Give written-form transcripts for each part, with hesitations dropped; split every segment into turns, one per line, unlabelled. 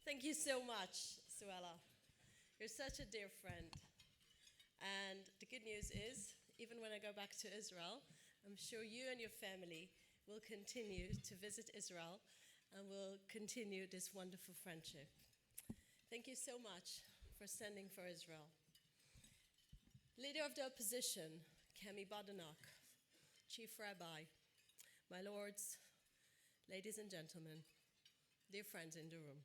Thank you so much, Suella. You're such a dear friend. And the good news is, even when I go back to Israel, I'm sure you and your family will continue to visit Israel and will continue this wonderful friendship. Thank you so much for standing for Israel. Leader of the opposition, Kemi Badenoch, Chief Rabbi, my lords, ladies and gentlemen, dear friends in the room.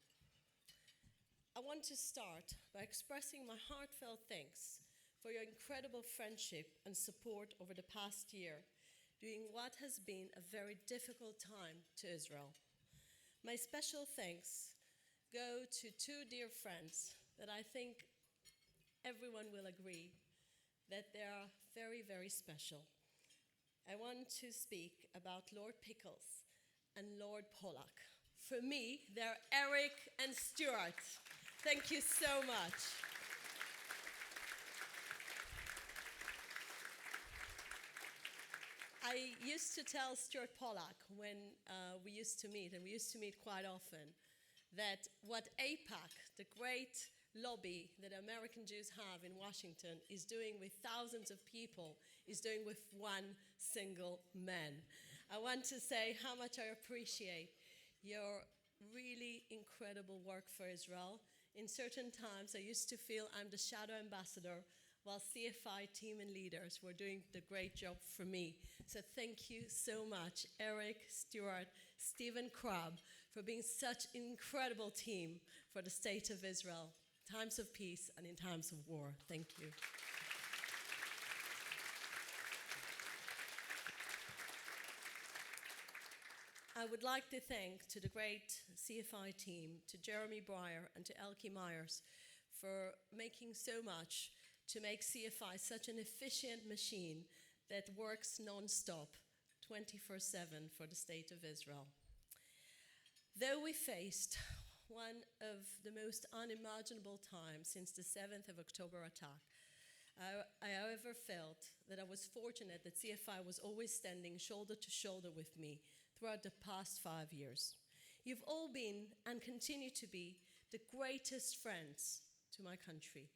I want to start by expressing my heartfelt thanks for your incredible friendship and support over the past year, during what has been a very difficult time to Israel. My special thanks go to two dear friends that I think everyone will agree that they are very, very special. I want to speak about Lord Pickles and Lord Pollack. For me, they're Eric and Stuart. Thank you so much. I used to tell Stuart Pollack when we used to meet, and we used to meet quite often, that what AIPAC, the great lobby that American Jews have in Washington, is doing with thousands of people, is doing with one single man. I want to say how much I appreciate your really incredible work for Israel. In certain times, I used to feel I'm the shadow ambassador, while CFI team and leaders were doing the great job for me. So thank you so much, Eric, Stuart, Stephen Crabb, for being such an incredible team for the state of Israel, times of peace and in times of war. Thank you. I would like to thank to the great CFI team, to Jeremy Breyer and to Elke Myers for making so much to make CFI such an efficient machine that works non-stop, 24/7 for the state of Israel. Though we faced one of the most unimaginable times since the 7th of October attack, I however felt that I was fortunate that CFI was always standing shoulder to shoulder with me throughout the past 5 years. You've all been and continue to be the greatest friends to my country.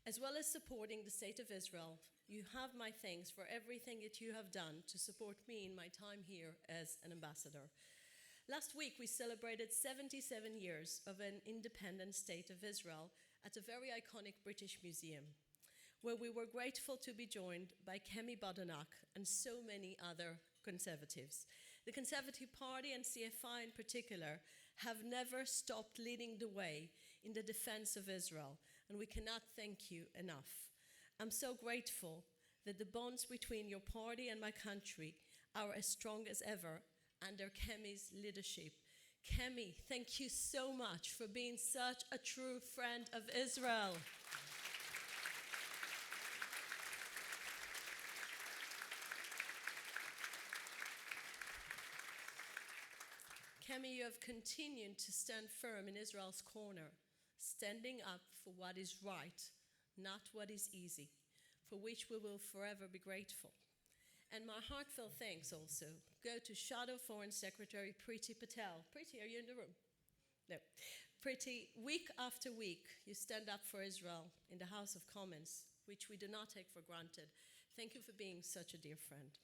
As well as supporting the state of Israel, you have my thanks for everything that you have done to support me in my time here as an ambassador. Last week, we celebrated 77 years of an independent state of Israel at a very iconic British museum, where we were grateful to be joined by Kemi Badenoch and so many other conservatives. The Conservative Party and CFI in particular have never stopped leading the way in the defense of Israel, and we cannot thank you enough. I'm so grateful that the bonds between your party and my country are as strong as ever under Kemi's leadership. Kemi, thank you so much for being such a true friend of Israel. Kemi, you have continued to stand firm in Israel's corner, standing up for what is right, not what is easy, for which we will forever be grateful. And my heartfelt thanks also go to Shadow Foreign Secretary Priti Patel. Priti, are you in the room? No. Priti, week after week, you stand up for Israel in the House of Commons, which we do not take for granted. Thank you for being such a dear friend.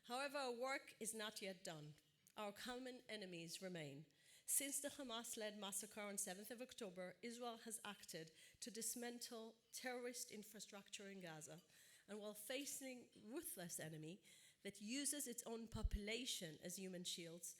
However, our work is not yet done. Our common enemies remain. Since the Hamas-led massacre on 7th of October, Israel has acted to dismantle terrorist infrastructure in Gaza. And while facing a ruthless enemy that uses its own population as human shields,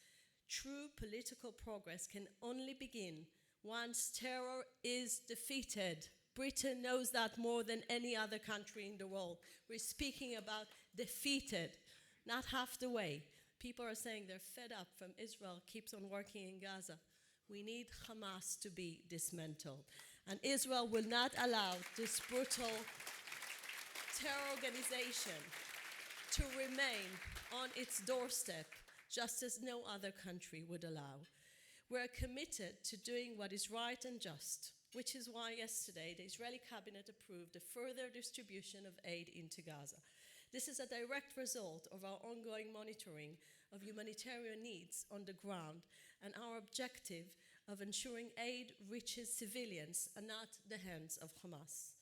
true political progress can only begin once terror is defeated. Britain knows that more than any other country in the world. We're speaking about defeated, not half the way. People are saying they're fed up from Israel keeps on working in Gaza. We need Hamas to be dismantled. And Israel will not allow this brutal terror organization to remain on its doorstep, just as no other country would allow. We're committed to doing what is right and just, which is why yesterday the Israeli cabinet approved a further distribution of aid into Gaza. This is a direct result of our ongoing monitoring of humanitarian needs on the ground and our objective of ensuring aid reaches civilians and not the hands of Hamas.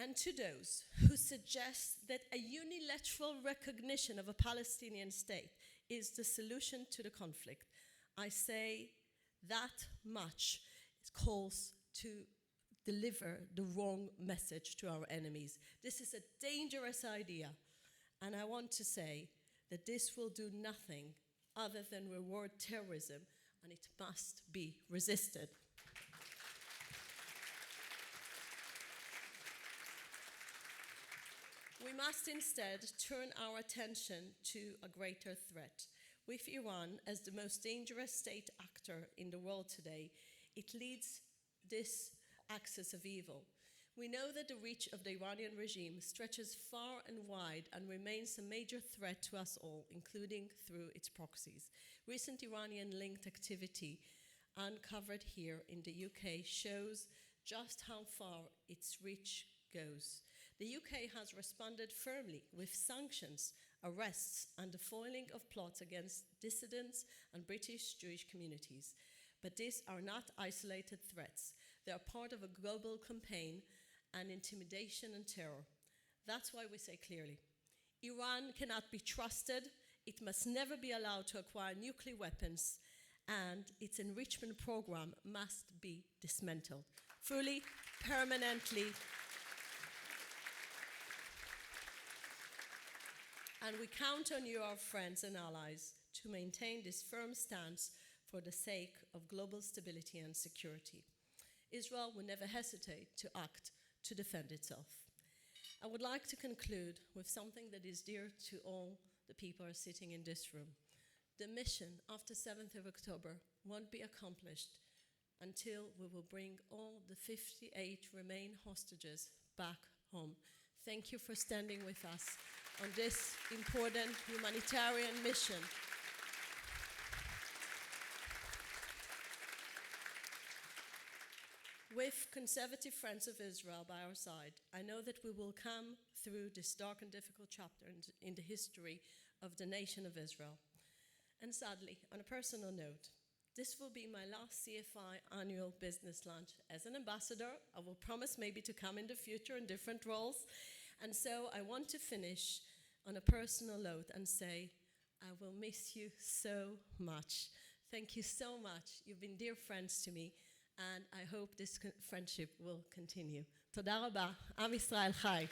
And to those who suggest that a unilateral recognition of a Palestinian state is the solution to the conflict, I say that much calls to deliver the wrong message to our enemies. This is a dangerous idea, and I want to say that this will do nothing other than reward terrorism, and it must be resisted. We must instead turn our attention to a greater threat. With Iran as the most dangerous state actor in the world today, it leads this axis of evil. We know that the reach of the Iranian regime stretches far and wide and remains a major threat to us all, including through its proxies. Recent Iranian-linked activity uncovered here in the UK shows just how far its reach goes. The UK has responded firmly with sanctions, arrests, and the foiling of plots against dissidents and British Jewish communities. But these are not isolated threats. They are part of a global campaign and intimidation and terror. That's why we say clearly, Iran cannot be trusted, it must never be allowed to acquire nuclear weapons, and its enrichment program must be dismantled, fully, permanently. And we count on you, our friends and allies, to maintain this firm stance for the sake of global stability and security. Israel will never hesitate to act to defend itself. I would like to conclude with something that is dear to all the people who are sitting in this room. The mission after 7th of October won't be accomplished until we will bring all the 58 remain hostages back home. Thank you for standing with us on this important humanitarian mission. With conservative friends of Israel by our side, I know that we will come through this dark and difficult chapter in the history of the nation of Israel. And sadly, on a personal note, this will be my last CFI annual business lunch as an ambassador. I will promise maybe to come in the future in different roles. And so I want to finish on a personal note and say, I will miss you so much. Thank you so much. You've been dear friends to me, and I hope this friendship will continue. Toda rabba. Am Yisrael Chai.